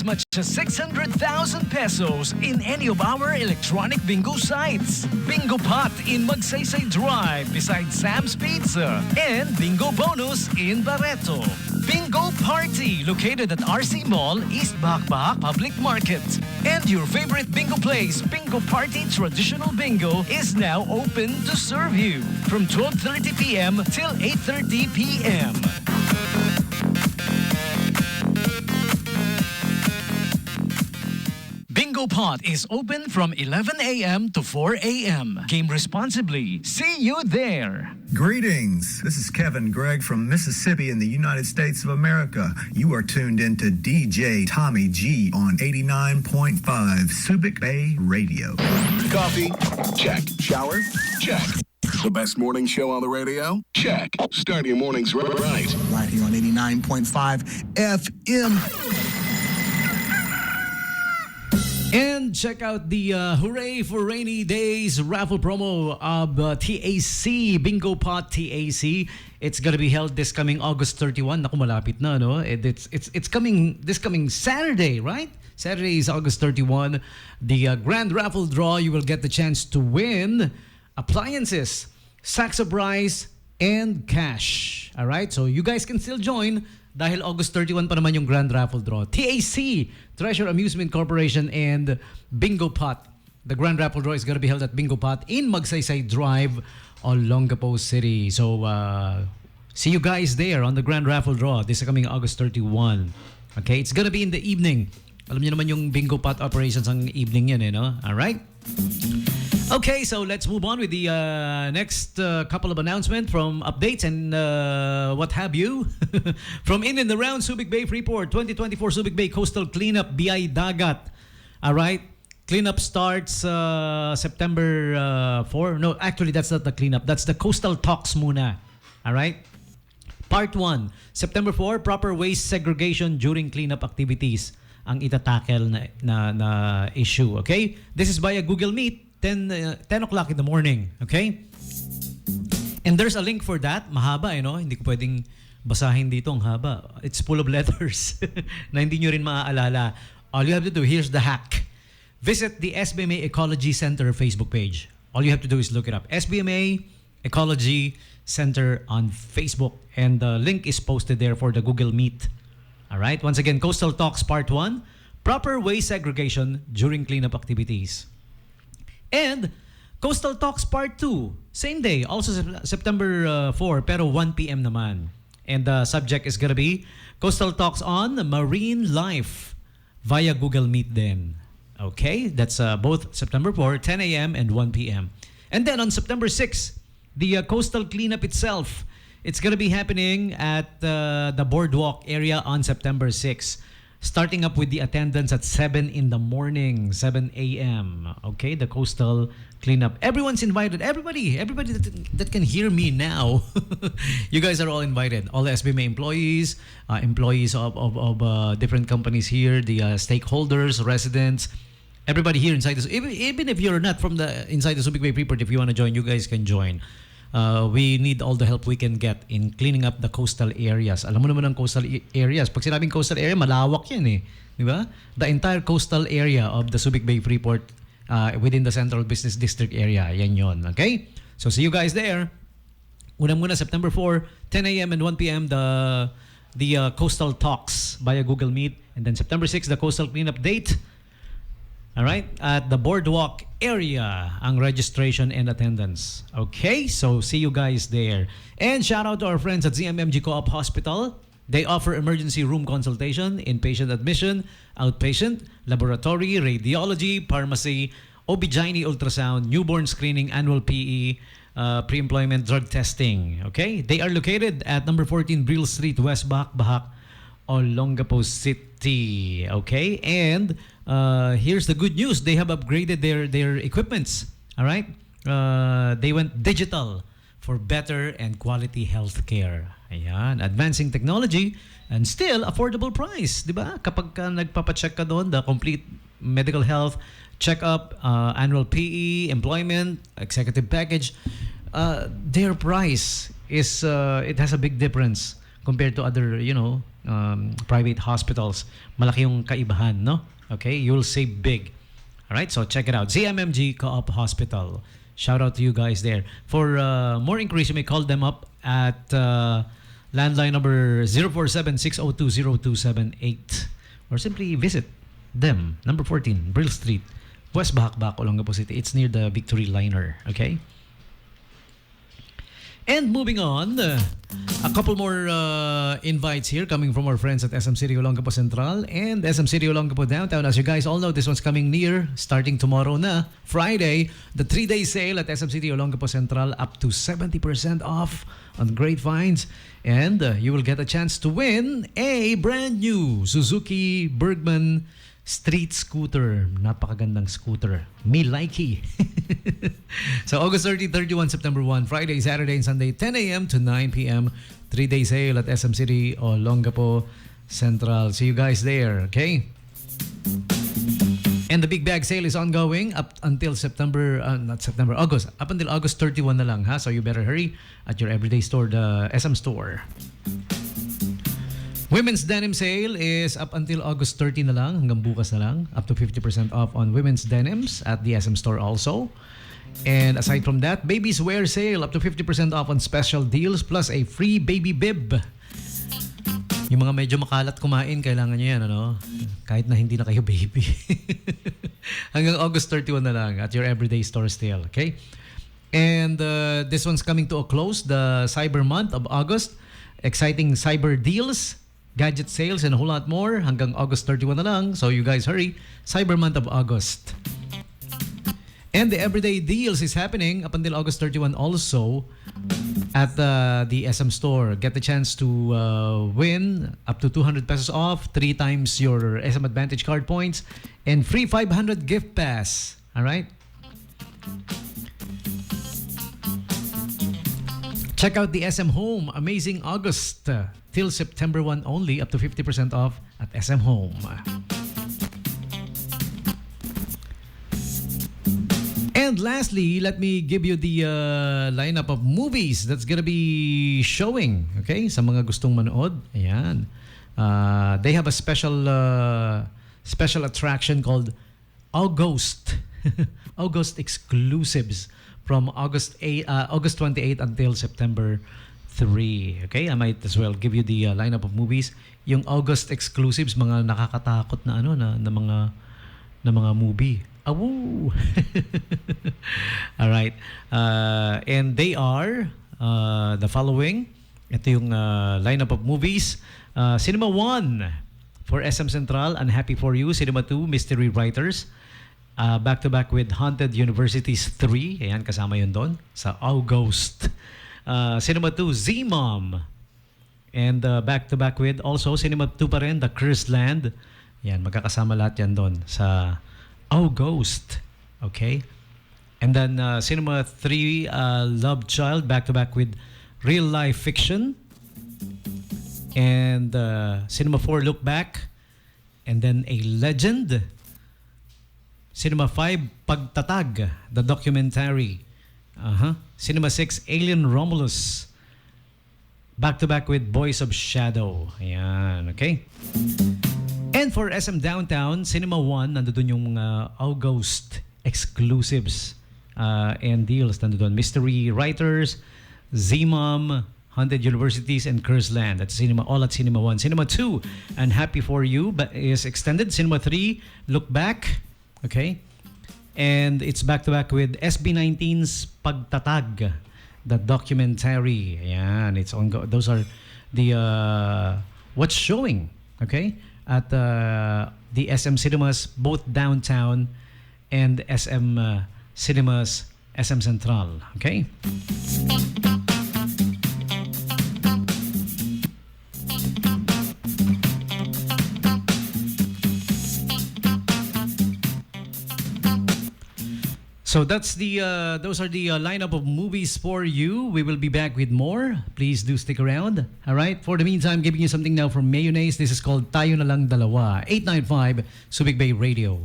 much as 600,000 pesos in any of our electronic bingo sites. Bingo Pot in Magsaysay Drive beside Sam's Pizza. And Bingo Bonus in Barreto. Bingo Party located at RC Mall, East Bahak Public Market. And your favorite bingo place, Bingo Party Traditional Bingo, is now open to serve you from 12:30 p.m. till 8:30 p.m. Bingo Pot is open from 11 a.m. to 4 a.m. Game responsibly. See you there. Greetings. This is Kevin Gregg from Mississippi in the United States of America. You are tuned into DJ Tommy G on 89.5 Subic Bay Radio. Coffee? Check. Shower? Check. The best morning show on the radio? Check. Start your mornings right. Right here on 89.5 FM. And check out the Hooray for Rainy Days raffle promo of TAC, Bingo Pot TAC. It's gonna be held this coming August 31. Naku, malapit na, no? It's coming this coming Saturday, right? Saturday is August 31. The grand raffle draw, you will get the chance to win appliances, sacks of rice, and cash. All right? So you guys can still join dahil August 31 pa naman yung grand raffle draw. TAC, Treasure Amusement Corporation, and Bingo Pot. The grand raffle draw is going to be held at Bingo Pot in Magsaysay Drive, Olongapo City. So, see you guys there on the grand raffle draw this coming August 31. Okay? It's going to be in the evening. Alam niyo naman yung Bingo Pot operations ang evening yan, no? All right? Okay, so let's move on with the next couple of announcements from updates and what have you. From in and around Subic Bay Freeport, 2024 Subic Bay Coastal Cleanup, BI Dagat. All right? Cleanup starts September 4. No, actually, that's not the cleanup. That's the Coastal Talks muna. All right? Part 1, September 4, proper waste segregation during cleanup activities ang itatakel na issue. Okay? This is via Google Meet. 10 o'clock in the morning. Okay? And there's a link for that. Mahaba, Hindi ko pwedeng basahin dito ang haba. It's full of letters na hindi nyo rin maaalala. All you have to do, here's the hack. Visit the SBMA Ecology Center Facebook page. All you have to do is look it up. SBMA Ecology Center on Facebook. And the link is posted there for the Google Meet. All right? Once again, Coastal Talks Part 1. Proper waste segregation during cleanup activities. And Coastal Talks Part 2, same day, also September 4, pero 1 p.m. naman. And the subject is gonna be Coastal Talks on Marine Life via Google Meet then. Okay, that's both September 4, 10 a.m. and 1 p.m. And then on September 6, the Coastal Cleanup itself, it's gonna be happening at the Boardwalk area on September 6. Starting up with the attendance at 7 in the morning, 7 a.m. Okay, the Coastal Cleanup. Everyone's invited. Everybody that can hear me now. You guys are all invited. All the SBMA employees, employees of different companies here, the stakeholders, residents, everybody here inside this. Even if you're not from the inside the Subic Bay Freeport, if you want to join, you guys can join. We need all the help we can get in cleaning up the coastal areas. Alam mo naman ang coastal areas. Pag sinabing coastal area, malawak yan eh. Di ba? The entire coastal area of the Subic Bay Freeport within the Central Business District area. Yan yon. Okay? So see you guys there. Una-muna September 4, 10 a.m. and 1 p.m. the Coastal Talks via Google Meet. And then September 6, the Coastal Cleanup date. All right, at the Boardwalk area, ang registration and attendance. Okay, so see you guys there. And shout out to our friends at ZMMG Co-op Hospital. They offer emergency room consultation, inpatient admission, outpatient, laboratory, radiology, pharmacy, OB-GYN ultrasound, newborn screening, annual PE, pre-employment drug testing. Okay, they are located at number 14 Brill Street, West Bahak, Olongapo City. Okay, and here's the good news. They have upgraded their equipments. All right? They went digital for better and quality healthcare. Ayan. Advancing technology and still affordable price. Diba? Kapag nagpapacheck ka doon, the complete medical health checkup, annual PE, employment, executive package, their price is, it has a big difference compared to other, private hospitals. Malaki yung kaibahan, no? Okay, you'll save big. All right, so check it out. ZMMG Co-op Hospital. Shout out to you guys there. For more inquiries, you may call them up at landline number 047-602-0278 or simply visit them, number 14, Brill Street, West Bakbak, Olongapo City. It's near the Victory Liner, okay? And moving on, a couple more invites here coming from our friends at SM City Olongapo Central and SM City Olongapo Downtown. As you guys all know, this one's coming near, starting tomorrow na, Friday, the 3-day sale at SM City Olongapo Central, up to 70% off on great finds. And you will get a chance to win a brand new Suzuki Bergman street scooter. Napakagandang scooter. Me likey. So August 30, 31, September 1, Friday, Saturday, and Sunday, 10 a.m. to 9 p.m. 3-day sale at SM City Olongapo Central. See you guys there, okay? And the big bag sale is ongoing up until August. Up until August 31 na lang, ha? So you better hurry at your everyday store, the SM Store. Women's denim sale is up until August 30 na lang, hanggang bukas na lang. Up to 50% off on women's denims at the SM Store also. And aside from that, babies wear sale up to 50% off on special deals plus a free baby bib. Yung mga medyo makalat kumain, kailangan nyo yan, ano? Kahit na hindi na kayo baby. Hanggang August 31 na lang at your everyday store still, okay? And this one's coming to a close, the Cyber Month of August. Exciting cyber deals, gadget sales, and a whole lot more hanggang August 31 na lang. So you guys hurry. Cyber Month of August. And the everyday deals is happening up until August 31 also at the SM Store. Get the chance to win up to 200 pesos off, 3 times your SM Advantage card points, and free 500 gift pass. All right? Check out the SM Home. Amazing August till September 1 only, up to 50% off at SM Home. And lastly, let me give you the lineup of movies that's gonna be showing, okay? Sa mga gustong manood, ayan. They have a special attraction called August. August exclusives from August 28 until September 3. Okay? I might as well give you the lineup of movies. Yung August exclusives, mga nakakatakot na mga movie. Awoo! All right. And they are the following. Ito yung lineup of movies. Cinema 1 for SM Central, Unhappy for You. Cinema 2, Mystery Writers. Back-to-back with Haunted Universities 3. Ayan, kasama yun doon sa August. Cinema 2, Z-Mom. And back-to-back with also Cinema 2 pa rin, The Cursed Land. Ayan, magkakasama lahat yan doon sa August. Okay? And then Cinema 3, Love Child, back-to-back with Real Life Fiction. And Cinema 4, Look Back. And then A Legend. Cinema 5, Pagtatag, the documentary. Cinema 6, Alien Romulus. Back-to-back with Boys of Shadow. Ayan, okay? And for SM Downtown, Cinema 1, nandoon yung August exclusives and deals. Nandoon Mystery Writers, Z-Mom, Haunted Universities, and Cursed Land. That's cinema, all at Cinema 1. Cinema 2, Unhappy for You, but is extended. Cinema 3, Look Back. Okay? And it's back-to-back with SB19's Pagtatag, the documentary. Ayan, it's on. Those are the what's showing, okay, at the SM Cinemas, both downtown and SM Cinemas, SM Central. Okay? So that's those are the lineup of movies for you. We will be back with more. Please do stick around. All right. For the meantime, giving you something now from Mayonnaise. This is called Tayo Na Lang Dalawa. 895 Subic Bay Radio.